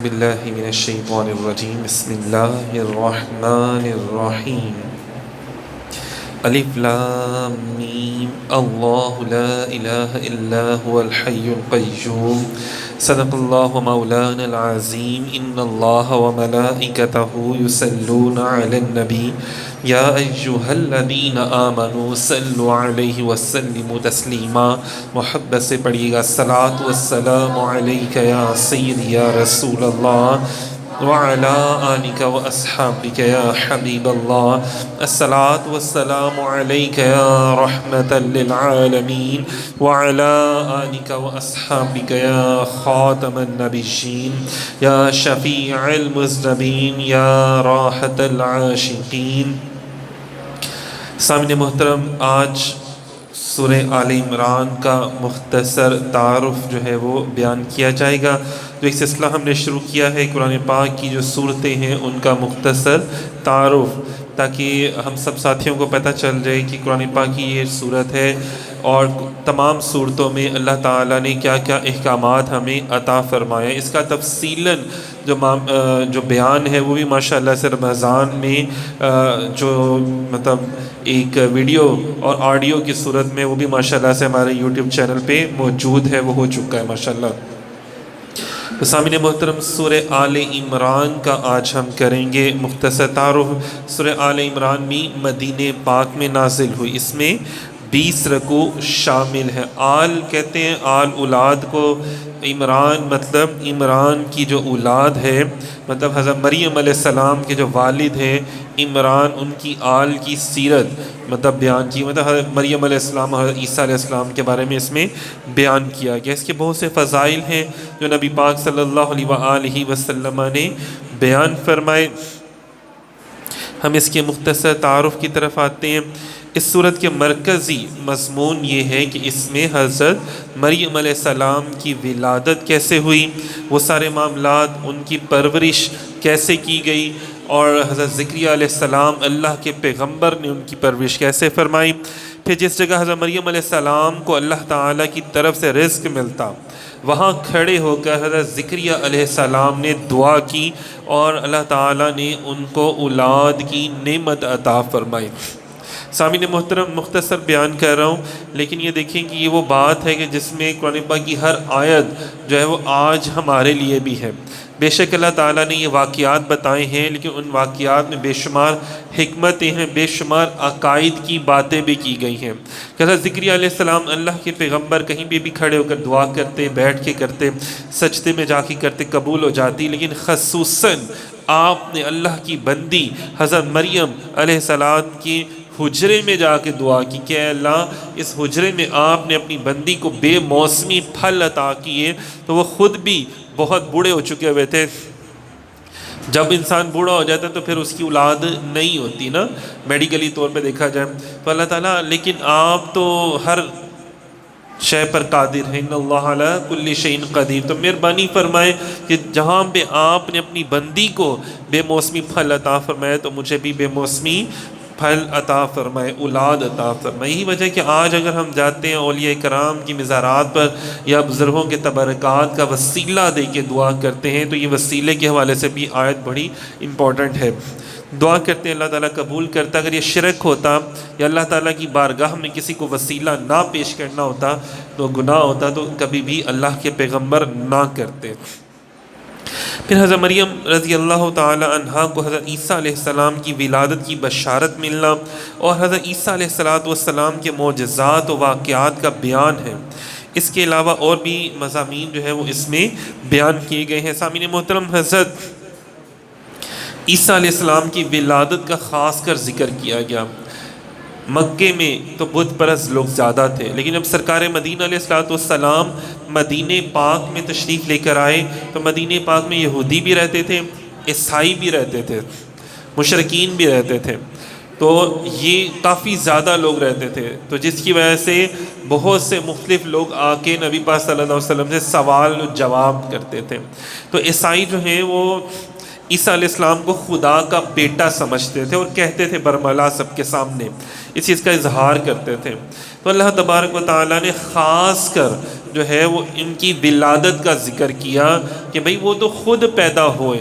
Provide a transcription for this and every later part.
بالله من الشيطان الرجيم بسم الله الرحمن الرحيم ألف لام ميم الله لا إله إلا هو الحي القيوم صدق الله مولانا العظيم إن الله وملائكته يصلون على النبي يا أيها الذين آمنوا صلوا عليه وسلموا تسليما محبت سے پڑھیے گا الصلاة والسلام عليك يا سيدي يا رسول الله وعلى آلك وأصحابك يا حبيب الله الصلاة والسلام عليك يا رحمة للعالمين وعلى آلك وأصحابك يا خاتم النبيين يا شفيع المذنبين يا راحة العاشقين. سامعین محترم، آج سورہ آل عمران کا مختصر تعارف جو ہے وہ بیان کیا جائے گا. جو ایک سلسلہ ہم نے شروع کیا ہے قرآن پاک کی جو صورتیں ہیں ان کا مختصر تعارف، تاکہ ہم سب ساتھیوں کو پتہ چل جائے کہ قرآن پاک کی یہ صورت ہے اور تمام صورتوں میں اللہ تعالیٰ نے کیا کیا احکامات ہمیں عطا فرمایا. اس کا تفصیلاً جو بیان ہے وہ بھی ماشاءاللہ سے رمضان میں جو مطلب ایک ویڈیو اور آڈیو کی صورت میں وہ بھی ماشاءاللہ سے ہمارے یوٹیوب چینل پہ موجود ہے، وہ ہو چکا ہے ماشاءاللہ. تو سامعین محترم، سورہ آل عمران کا آج ہم کریں گے مختصر تعارف. سورہ آل عمران بھی مدینہ پاک میں نازل ہوئی. اس میں 20 رکوع شامل ہے. آل کہتے ہیں آل اولاد کو، عمران مطلب عمران کی جو اولاد ہے، مطلب حضرت مریم علیہ السلام کے جو والد ہیں عمران، ان کی آل کی سیرت مطلب بیان کی، مطلب حضرت مریم علیہ السلام اور حضرت عیسیٰ علیہ السلام کے بارے میں اس میں بیان کیا گیا. اس کے بہت سے فضائل ہیں جو نبی پاک صلی اللہ علیہ وآلہ وسلم نے بیان فرمائے. ہم اس کے مختصر تعارف کی طرف آتے ہیں. اس صورت کے مرکزی مضمون یہ ہے کہ اس میں حضرت مریم علیہ السلام کی ولادت کیسے ہوئی، وہ سارے معاملات، ان کی پرورش کیسے کی گئی، اور حضرت زکریا علیہ السلام اللہ کے پیغمبر نے ان کی پرورش کیسے فرمائی. پھر جس جگہ حضرت مریم علیہ السلام کو اللہ تعالیٰ کی طرف سے رزق ملتا، وہاں کھڑے ہو کر حضرت زکریا علیہ السلام نے دعا کی اور اللہ تعالیٰ نے ان کو اولاد کی نعمت عطا فرمائی. سامعین محترم، مختصر بیان کر رہا ہوں، لیکن یہ دیکھیں کہ یہ وہ بات ہے کہ جس میں قرآن پاک کی ہر آیت جو ہے وہ آج ہمارے لیے بھی ہے. بے شک اللہ تعالیٰ نے یہ واقعات بتائے ہیں، لیکن ان واقعات میں بے شمار حکمتیں ہیں، بے شمار عقائد کی باتیں بھی کی گئی ہیں. حضرت زکریا علیہ السلام اللہ کے پیغمبر کہیں بھی کھڑے ہو کر دعا کرتے، بیٹھ کے کرتے، سجدے میں جا کے کرتے، قبول ہو جاتی. لیکن خصوصاً آپ نے اللہ کی بندی حضرت مریم علیہ السلام کی حجرے میں جا کے دعا کی کہ اے اللہ، اس حجرے میں آپ نے اپنی بندی کو بے موسمی پھل عطا کیے. تو وہ خود بھی بہت بوڑھے ہو چکے ہوئے تھے. جب انسان بوڑھا ہو جاتا ہے تو پھر اس کی اولاد نہیں ہوتی نا، میڈیکلی طور پہ دیکھا جائے تو. اللہ تعالیٰ لیکن آپ تو ہر شے پر قادر ہیں، ان اللہ علی کل شیء قدیر. تو مہربانی فرمائے کہ جہاں پہ آپ نے اپنی بندی کو بے موسمی پھل عطا فرمائے تو مجھے بھی بے موسمی پھل عطا فرمائے، اولاد عطا فرمائے. یہی وجہ کہ آج اگر ہم جاتے ہیں اولیاء کرام کی مزارات پر یا بزرگوں کے تبرکات کا وسیلہ دے کے دعا کرتے ہیں تو یہ وسیلے کے حوالے سے بھی آیت بڑی امپورٹنٹ ہے. دعا کرتے ہیں اللہ تعالیٰ قبول کرتا. اگر یہ شرک ہوتا یا اللہ تعالیٰ کی بارگاہ میں کسی کو وسیلہ نہ پیش کرنا ہوتا تو گناہ ہوتا، تو کبھی بھی اللہ کے پیغمبر نہ کرتے. پھر حضرت مریم رضی اللہ تعالی عنہا کو حضرت عیسیٰ علیہ السلام کی ولادت کی بشارت ملنا اور حضرت عیسیٰ علیہ السلام کے معجزات و واقعات کا بیان ہے. اس کے علاوہ اور بھی مضامین جو ہے وہ اس میں بیان کیے گئے ہیں. سامعین محترم، حضرت عیسیٰ علیہ السلام کی ولادت کا خاص کر ذکر کیا گیا. مکے میں تو بت پرست لوگ زیادہ تھے، لیکن جب سرکار مدینہ علیہ السلام مدینہ پاک میں تشریف لے کر آئے تو مدینہ پاک میں یہودی بھی رہتے تھے، عیسائی بھی رہتے تھے، مشرکین بھی رہتے تھے. تو یہ کافی زیادہ لوگ رہتے تھے، تو جس کی وجہ سے بہت سے مختلف لوگ آ کے نبی پاک صلی اللہ علیہ وسلم سے سوال و جواب کرتے تھے. تو عیسائی جو ہیں وہ عیسیٰ علیہ السلام کو خدا کا بیٹا سمجھتے تھے اور کہتے تھے برملا سب کے سامنے، اس چیز کا اظہار کرتے تھے. تو اللہ تبارک و تعالیٰ نے خاص کر جو ہے وہ ان کی ولادت کا ذکر کیا کہ بھئی وہ تو خود پیدا ہوئے،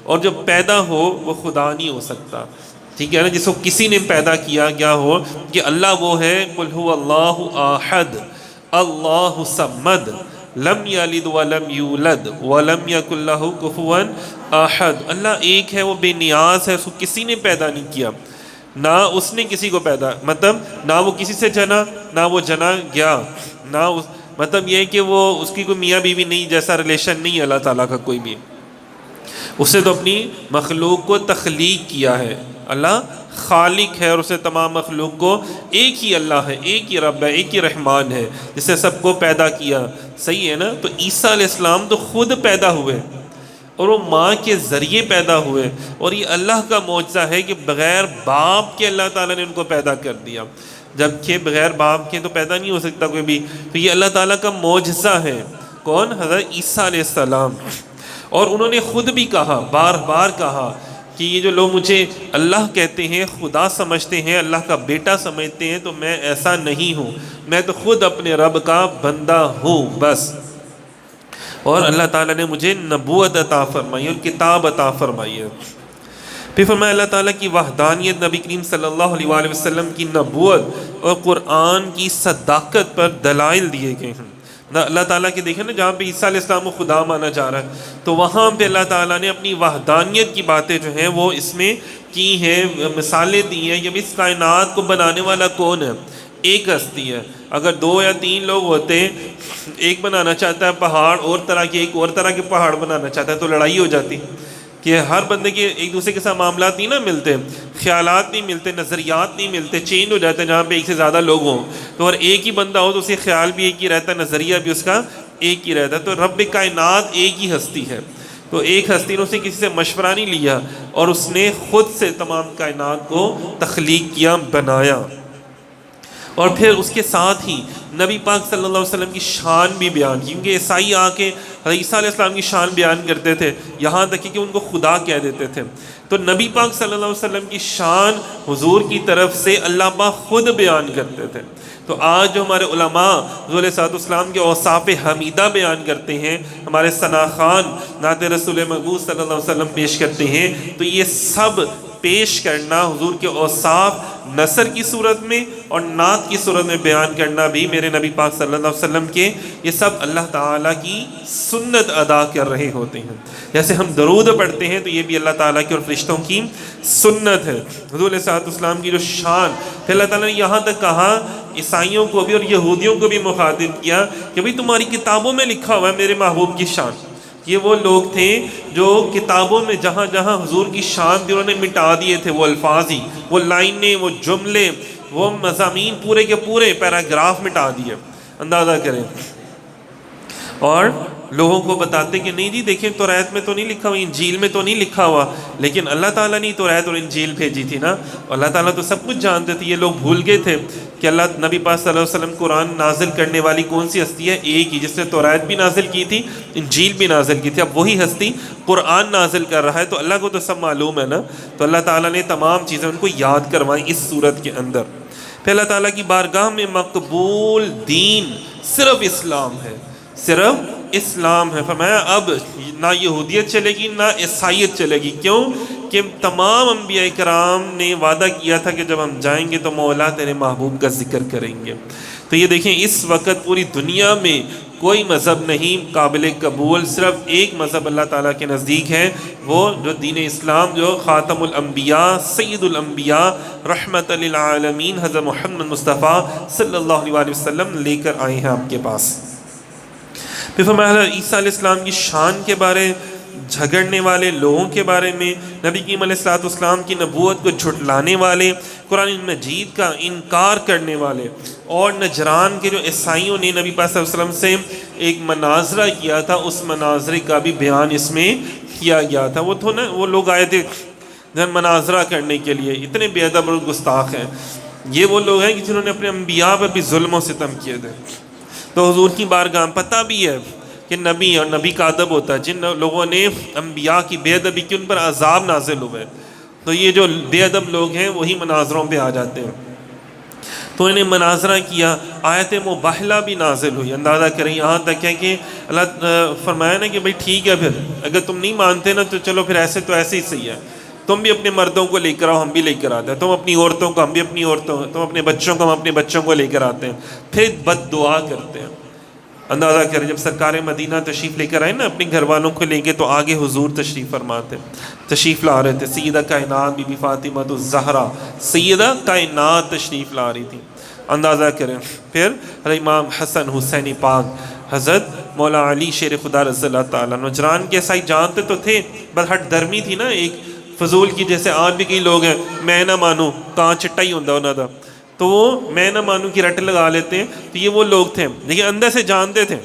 اور جو پیدا ہو وہ خدا نہیں ہو سکتا، ٹھیک ہے نا، جس کو کسی نے پیدا کیا گیا ہو، کہ اللہ وہ ہے قل هو اللہ احد اللہ صمد لم یلد ولم یولد ولم یکن لہ کفوا احد۔ اللہ ایک ہے، وہ بے نیاز ہے، اس کو کسی نے پیدا نہیں کیا، نہ اس نے کسی کو پیدا، مطلب نہ وہ کسی سے جنا نہ وہ جنا گیا، نہ مطلب یہ کہ وہ اس کی کوئی میاں بیوی نہیں جیسا ریلیشن نہیں ہے اللہ تعالیٰ کا کوئی بھی، اس نے تو اپنی مخلوق کو تخلیق کیا ہے، اللہ خالق ہے، اور اسے تمام مخلوق کو، ایک ہی اللہ ہے، ایک ہی رب ہے، ایک ہی رحمان ہے جس نے سب کو پیدا کیا، صحیح ہے نا۔ تو عیسیٰ علیہ السلام تو خود پیدا ہوئے اور وہ ماں کے ذریعے پیدا ہوئے، اور یہ اللہ کا معجزہ ہے کہ بغیر باپ کے اللہ تعالیٰ نے ان کو پیدا کر دیا، جبکہ بغیر باپ کے تو پیدا نہیں ہو سکتا کوئی بھی، تو یہ اللہ تعالیٰ کا معجزہ ہے۔ کون؟ حضرت عیسیٰ علیہ السلام۔ اور انہوں نے خود بھی کہا، بار بار کہا کہ یہ جو لوگ مجھے اللہ کہتے ہیں، خدا سمجھتے ہیں، اللہ کا بیٹا سمجھتے ہیں، تو میں ایسا نہیں ہوں، میں تو خود اپنے رب کا بندہ ہوں بس۔ اور اللہ تعالیٰ نے مجھے نبوت عطا فرمائی اور کتاب عطا فرمائی ہے۔ پھر فرمایا اللہ تعالیٰ کی وحدانیت، نبی کریم صلی اللہ علیہ وآلہ وسلم کی نبوت اور قرآن کی صداقت پر دلائل دیے گئے ہیں۔ اللہ تعالیٰ کے دیکھیں نا، جہاں پہ عیسیٰ علیہ السلام کو خدا مانا جا رہا ہے، تو وہاں پہ اللہ تعالیٰ نے اپنی وحدانیت کی باتیں جو ہیں وہ اس میں کی ہیں، مثالیں دی ہیں کہ اس کائنات کو بنانے والا کون ہے؟ ایک ہستی ہے۔ اگر 2 یا 3 لوگ ہوتے، ایک بنانا چاہتا ہے پہاڑ اور طرح کے، ایک اور طرح کے پہاڑ بنانا چاہتا ہے، تو لڑائی ہو جاتی کہ ہر بندے کے ایک دوسرے کے ساتھ معاملات نہیں نا ملتے، خیالات نہیں ملتے، نظریات نہیں ملتے، چینج ہو جاتے ہیں جہاں پہ ایک سے زیادہ لوگ ہوں۔ تو اگر ایک ہی بندہ ہو تو اس کے خیال بھی ایک ہی رہتا ہے، نظریہ بھی اس کا ایک ہی رہتا ہے۔ تو رب کائنات ایک ہی ہستی ہے، تو ایک ہستی نے اسے کسی سے مشورہ نہیں لیا، اور اس نے خود سے تمام کائنات کو تخلیق کیا، بنایا۔ اور پھر اس کے ساتھ ہی نبی پاک صلی اللہ علیہ وسلم کی شان بھی بیان کی، کیونکہ عیسائی آ کے حضرت عیسیٰ علیہ السلام کی شان بیان کرتے تھے، یہاں تک کہ ان کو خدا کہہ دیتے تھے۔ تو نبی پاک صلی اللہ علیہ وسلم کی شان حضور کی طرف سے اللہ پاک خود بیان کرتے تھے۔ تو آج جو ہمارے علماء حضور علیہ السلام کے اوصاف حمیدہ بیان کرتے ہیں، ہمارے ثنا خوان نعت رسول مقبول صلی اللہ علیہ وسلم پیش کرتے ہیں، تو یہ سب پیش کرنا حضور کے اوصاف نثر کی صورت میں اور نعت کی صورت میں بیان کرنا بھی میرے نبی پاک صلی اللہ علیہ وسلم کے، یہ سب اللہ تعالیٰ کی سنت ادا کر رہے ہوتے ہیں۔ جیسے ہم درود پڑھتے ہیں تو یہ بھی اللہ تعالیٰ کی اور فرشتوں کی سنت ہے۔ حضور علیہ السلام کی جو شان، پھر اللہ تعالیٰ نے یہاں تک کہا، عیسائیوں کو بھی اور یہودیوں کو بھی مخاطب کیا کہ بھئی تمہاری کتابوں میں لکھا ہوا ہے میرے محبوب کی شان۔ یہ وہ لوگ تھے جو کتابوں میں جہاں جہاں حضور کی شان تھی انہوں نے مٹا دیے تھے، وہ الفاظ ہی، وہ لائنیں، وہ جملے، وہ مضامین پورے کے پورے پیراگراف مٹا دیے، اندازہ کریں، اور لوگوں کو بتاتے کہ نہیں جی دیکھیں توریت میں تو نہیں لکھا ہوا، انجیل میں تو نہیں لکھا ہوا، لیکن اللہ تعالیٰ نے توریت اور انجیل بھیجی تھی نا، اللہ تعالیٰ تو سب کچھ جانتے تھے۔ یہ لوگ بھول گئے تھے کہ اللہ نبی پاک صلی اللہ علیہ وسلم قرآن نازل کرنے والی کون سی ہستی ہے؟ ایک ہی، جس نے توریت بھی نازل کی تھی، انجیل بھی نازل کی تھی، اب وہی ہستی قرآن نازل کر رہا ہے، تو اللہ کو تو سب معلوم ہے نا۔ تو اللہ تعالیٰ نے تمام چیزیں ان کو یاد کروائیں اس صورت کے اندر۔ پھر اللہ تعالیٰ کی بارگاہ میں مقبول دین صرف اسلام ہے، صرف اسلام ہے۔ فرمایا اب نہ یہودیت چلے گی نہ عیسائیت چلے گی، کیوں کہ تمام انبیاء کرام نے وعدہ کیا تھا کہ جب ہم جائیں گے تو مولا تیرے محبوب کا ذکر کریں گے۔ تو یہ دیکھیں اس وقت پوری دنیا میں کوئی مذہب نہیں قابل قبول، صرف ایک مذہب اللہ تعالیٰ کے نزدیک ہے، وہ جو دین اسلام، جو خاتم الانبیاء سید الانبیاء رحمت للعالمین حضرت محمد مصطفیٰ صلی اللہ علیہ وسلم لے کر آئے ہیں آپ کے پاس۔ پھر فرمایا عیسیٰ علیہ السلام کی شان کے بارے، جھگڑنے والے لوگوں کے بارے میں، نبی کریم علیہ السلام کی نبوت کو جھٹلانے والے، قرآن مجید کا انکار کرنے والے، اور نجران کے جو عیسائیوں نے نبی پاک صلی اللہ علیہ وسلم سے ایک مناظرہ کیا تھا، اس مناظرے کا بھی بیان اس میں کیا گیا تھا۔ وہ تو نا وہ لوگ آئے تھے مناظرہ کرنے کے لیے، اتنے بے ادب اور گستاخ ہیں۔ یہ وہ لوگ ہیں کہ جنہوں نے اپنے انبیاء پر بھی ظلم و ستم کیے تھے۔ تو حضور کی بارگاہ پتہ بھی ہے کہ نبی اور نبی کا ادب ہوتا ہے، جن لوگوں نے انبیاء کی بے ادبی کی ان پر عذاب نازل ہوئے، تو یہ جو بے ادب لوگ ہیں وہی مناظروں پہ آ جاتے ہیں۔ تو انہیں مناظرہ کیا، آیت مباہلہ بھی نازل ہوئی. اندازہ کریں یہاں تک ہے کہ اللہ فرمایا نا کہ بھائی ٹھیک ہے، پھر اگر تم نہیں مانتے نا تو چلو پھر ایسے تو ایسے ہی صحیح ہے، تم بھی اپنے مردوں کو لے کر آؤ، ہم بھی لے کر آتے ہیں، تم اپنی عورتوں کو، ہم بھی اپنی عورتوں، تم اپنے بچوں کو، ہم اپنے بچوں کو لے کر آتے ہیں. پھر بد دعا کرتے ہیں. اندازہ کریں جب سرکار مدینہ تشریف لے کر آئے نا اپنے گھر والوں کو لے کے، تو آگے حضور تشریف فرماتے تشریف لا رہے تھے. سیدہ کائنات بی بی فاطمہ الزہرا سیدہ کائنات تشریف لا رہی تھی. اندازہ کریں پھر امام حسن حسین پاک حضرت مولا علی شیر خدا رضی اللہ تعالیٰ نجران کے عیسائی جانتے تو تھے، بس ہٹ درمی تھی نا ایک فضول کی. جیسے آج بھی کئی لوگ ہیں میں نہ مانوں کہاں چٹا ہی ہوتا انہوں دا، تو وہ میں نہ مانوں کی رٹ لگا لیتے ہیں. تو یہ وہ لوگ تھے لیکن اندر سے جانتے تھے.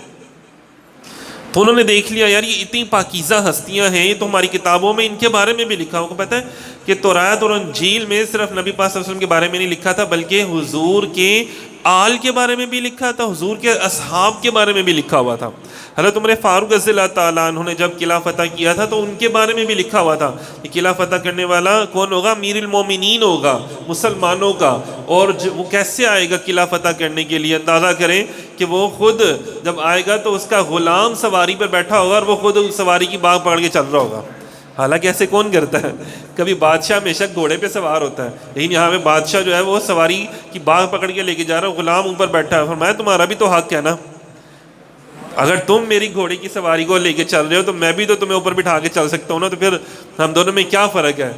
تو انہوں نے دیکھ لیا یار یہ اتنی پاکیزہ ہستیاں ہیں، یہ تو ہماری کتابوں میں ان کے بارے میں بھی لکھا ہوگا. پتہ ہے کہ تورات اور انجیل میں صرف نبی پاک صلی اللہ علیہ وسلم کے بارے میں نہیں لکھا تھا، بلکہ حضور کے آل کے بارے میں بھی لکھا تھا، حضور کے اصحاب کے بارے میں بھی لکھا ہوا تھا. حضرت عمر فاروق رضی اللہ تعالیٰ عنہ نے جب قلعہ فتح کیا تھا تو ان کے بارے میں بھی لکھا ہوا تھا کہ قلعہ فتح کرنے والا کون ہوگا؟ امیر المومنین ہوگا مسلمانوں کا. اور وہ کیسے آئے گا قلعہ فتح کرنے کے لیے؟ اندازہ کریں کہ وہ خود جب آئے گا تو اس کا غلام سواری پر بیٹھا ہوگا اور وہ خود سواری کی باغ پکڑ کے چل رہا ہوگا. حالانکہ ایسے کون کرتا ہے؟ کبھی بادشاہ ہمیشہ گھوڑے پہ سوار ہوتا ہے، لیکن یہاں پہ بادشاہ جو ہے وہ سواری کی باغ پکڑ کے لے کے جا رہا ہے، غلام اوپر بیٹھا ہے. فرمایا تمہارا بھی تو حق ہے نا، اگر تم میری گھوڑے کی سواری کو لے کے چل رہے ہو تو میں بھی تو تمہیں اوپر بٹھا کے چل سکتا ہوں نا. تو پھر ہم دونوں میں کیا فرق ہے؟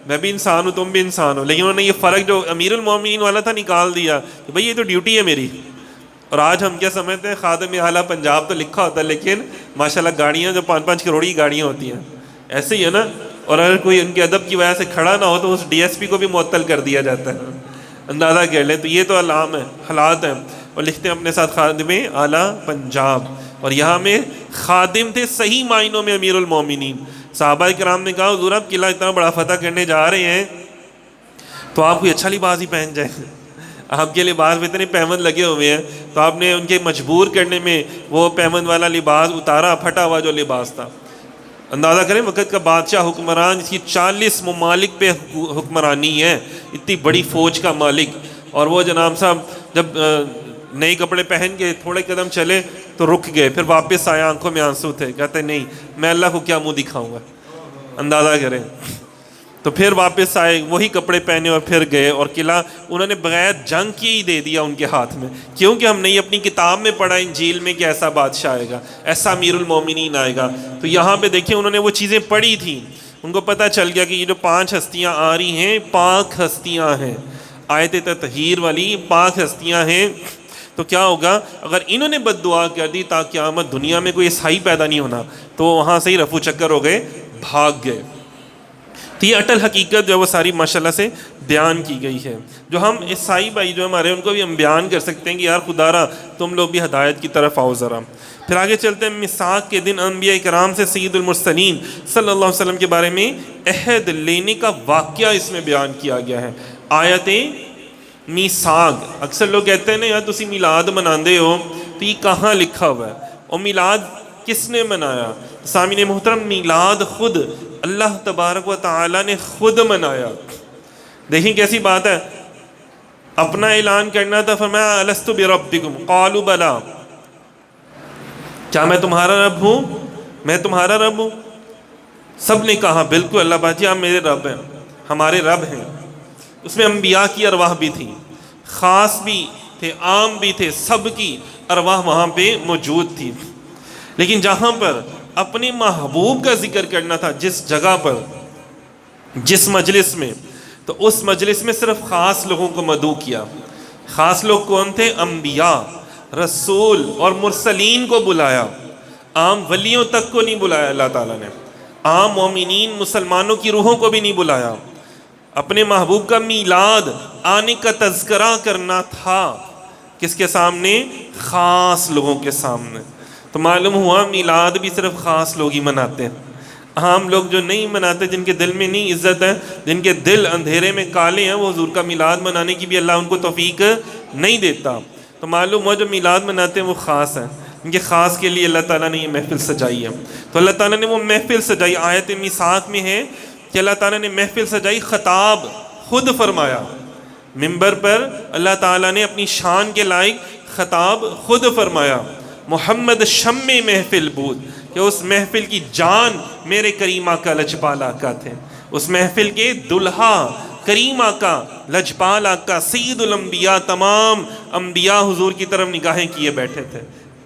میں بھی انسان ہوں، تم بھی انسان ہو. لیکن انہوں نے یہ فرق جو امیر المومنین والا تھا نکال دیا کہ بھائی یہ تو ڈیوٹی ہے میری. اور آج ہم کیا سمجھتے ہیں؟ خادم اعلیٰ پنجاب تو لکھا ہوتا ہے لیکن ماشاءاللہ گاڑیاں جو 5-5 کروڑ کی گاڑیاں ہوتی ہیں ایسے ہی ہے نا. اور اگر کوئی ان کے ادب کی وجہ سے کھڑا نہ ہو تو اس ڈی ایس پی کو بھی معطل کر دیا جاتا ہے. اندازہ کر لیں. تو یہ تو علام ہے، حالات ہیں. اور لکھتے ہیں اپنے ساتھ خادم اعلیٰ پنجاب، اور یہاں میں خادم تھے صحیح معنوں میں امیر المومنین. صحابہ کرام نے کہا حضور آپ قلعہ اتنا بڑا فتح کرنے جا رہے ہیں تو آپ کوئی اچھا لباس ہی پہن جائیں. آپ کے لباس میں اتنے پیمند لگے ہوئے ہیں تو آپ نے ان کے مجبور کرنے میں وہ پیمند والا لباس اتارا، پھٹا ہوا جو لباس تھا. اندازہ کریں وقت کا بادشاہ حکمران جس کی 40 ممالک پہ حکمرانی ہے، اتنی بڑی فوج کا مالک، اور وہ جناب صاحب جب نئے کپڑے پہن کے تھوڑے قدم چلے تو رک گئے، پھر واپس آئے، آنکھوں میں آنسو تھے. کہتے نہیں میں اللہ کو کیا منہ دکھاؤں گا. اندازہ کریں. تو پھر واپس آئے وہی کپڑے پہنے اور پھر گئے، اور قلعہ انہوں نے بغیر جنگ کے ہی دے دیا ان کے ہاتھ میں. کیونکہ ہم نے یہ اپنی کتاب میں پڑھا انجیل میں کہ ایسا بادشاہ آئے گا، ایسا امیر المومنین آئے گا. تو یہاں پہ دیکھیں انہوں نے وہ چیزیں پڑھی تھیں، ان کو پتہ چل گیا کہ یہ جو 5 ہستیاں آ رہی ہیں پاک ہستیاں ہیں، آیت تطہیر والی پاک ہستیاں ہیں. تو کیا ہوگا اگر انہوں نے بد دعا کر دی تاکہ قیامت دنیا میں کوئی عیسائی پیدا نہیں ہونا، تو وہاں سے ہی رفو چکر ہو گئے، بھاگ گئے. تو یہ اٹل حقیقت جو ہے وہ ساری ماشاءاللہ سے بیان کی گئی ہے، جو ہم عیسائی بھائی جو ہمارے ان کو بھی ہم بیان کر سکتے ہیں کہ یار خدا را تم لوگ بھی ہدایت کی طرف آؤ ذرا. پھر آگے چلتے ہیں. میثاق کے دن انبیاء کرام سے سید المرسلین صلی اللہ علیہ وسلم کے بارے میں عہد لینے کا واقعہ اس میں بیان کیا گیا ہے. آیت میثاق، اکثر لوگ کہتے ہیں نا یار تسی میلاد مناندے ہو تو یہ کہاں لکھا ہوا ہے، اور میلاد کس نے منایا؟ سامعین محترم میلاد خود اللہ تبارک و تعالیٰ نے خود منایا. دیکھیں کیسی بات ہے. اپنا اعلان کرنا تھا، فرمایا الست بربکم قالوا بلا، کیا میں تمہارا رب ہوں؟ میں تمہارا رب ہوں. سب نے کہا بالکل اللہ باجی آپ میرے رب ہیں، ہمارے رب ہیں. اس میں انبیاء کی ارواح بھی تھی، خاص بھی تھے، عام بھی تھے، سب کی ارواح وہاں پہ موجود تھی. لیکن جہاں پر اپنے محبوب کا ذکر کرنا تھا، جس جگہ پر، جس مجلس میں، تو اس مجلس میں صرف خاص لوگوں کو مدعو کیا. خاص لوگ کون تھے؟ انبیاء، رسول اور مرسلین کو بلایا. عام ولیوں تک کو نہیں بلایا اللہ تعالیٰ نے، عام مومنین مسلمانوں کی روحوں کو بھی نہیں بلایا. اپنے محبوب کا میلاد آنے کا تذکرہ کرنا تھا کس کے سامنے؟ خاص لوگوں کے سامنے. تو معلوم ہوا میلاد بھی صرف خاص لوگ ہی مناتے ہیں. عام لوگ جو نہیں مناتے، جن کے دل میں نہیں عزت ہے، جن کے دل اندھیرے میں کالے ہیں، وہ حضور کا میلاد منانے کی بھی اللہ ان کو توفیق نہیں دیتا. تو معلوم ہوا جو میلاد مناتے ہیں وہ خاص ہیں، ان کے خاص کے لیے اللہ تعالیٰ نے یہ محفل سجائی ہے. تو اللہ تعالیٰ نے وہ محفل سجائی. آیت میثاق میں ہے کہ اللہ تعالیٰ نے محفل سجائی، خطاب خود فرمایا. منبر پر اللہ تعالیٰ نے اپنی شان کے لائق خطاب خود فرمایا، محمد شم محفل بود، کہ اس محفل کی جان میرے کریم آقا لجپال آقا تھے، اس محفل کے دلہا کریم آقا لجپال آقا سید الانبیاء، تمام انبیاء حضور کی طرف نگاہیں کیے بیٹھے تھے،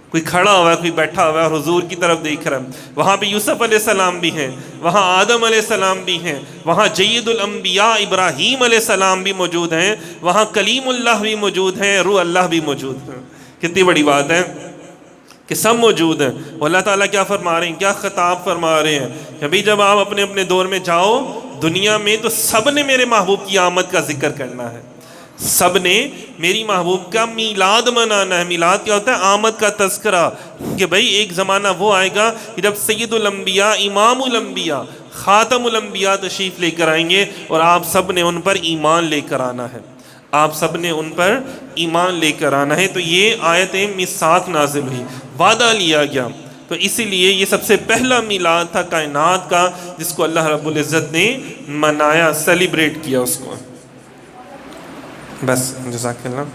کوئی کھڑا ہوا ہے، کوئی بیٹھا ہوا ہے اور حضور کی طرف دیکھ رہا ہے۔ وہاں پہ یوسف علیہ السلام بھی ہیں، وہاں آدم علیہ السلام بھی ہیں، وہاں جید الانبیاء ابراہیم علیہ السلام بھی موجود ہیں، وہاں کلیم اللہ بھی موجود ہیں، روح اللہ بھی موجود ہیں۔ کتنی بڑی بات ہے کہ سب موجود ہیں۔ اور اللہ تعالیٰ کیا فرما رہے ہیں، کیا خطاب فرما رہے ہیں کہ بھئی جب آپ اپنے اپنے دور میں جاؤ دنیا میں تو سب نے میرے محبوب کی آمد کا ذکر کرنا ہے، سب نے میری محبوب کا میلاد منانا ہے۔ میلاد کیا ہوتا ہے؟ آمد کا تذکرہ، کہ بھئی ایک زمانہ وہ آئے گا کہ جب سید الانبیاء، امام الانبیاء، خاتم الانبیاء تشریف لے کر آئیں گے اور آپ سب نے ان پر ایمان لے کر آنا ہے، آپ سب نے ان پر ایمان لے کر آنا ہے۔ تو یہ آیت میثاق نازل ہوئی، وعدہ لیا گیا، تو اسی لیے یہ سب سے پہلا میلاد تھا کائنات کا جس کو اللہ رب العزت نے منایا، سیلیبریٹ کیا اس کو۔ بس جزاک اللہ۔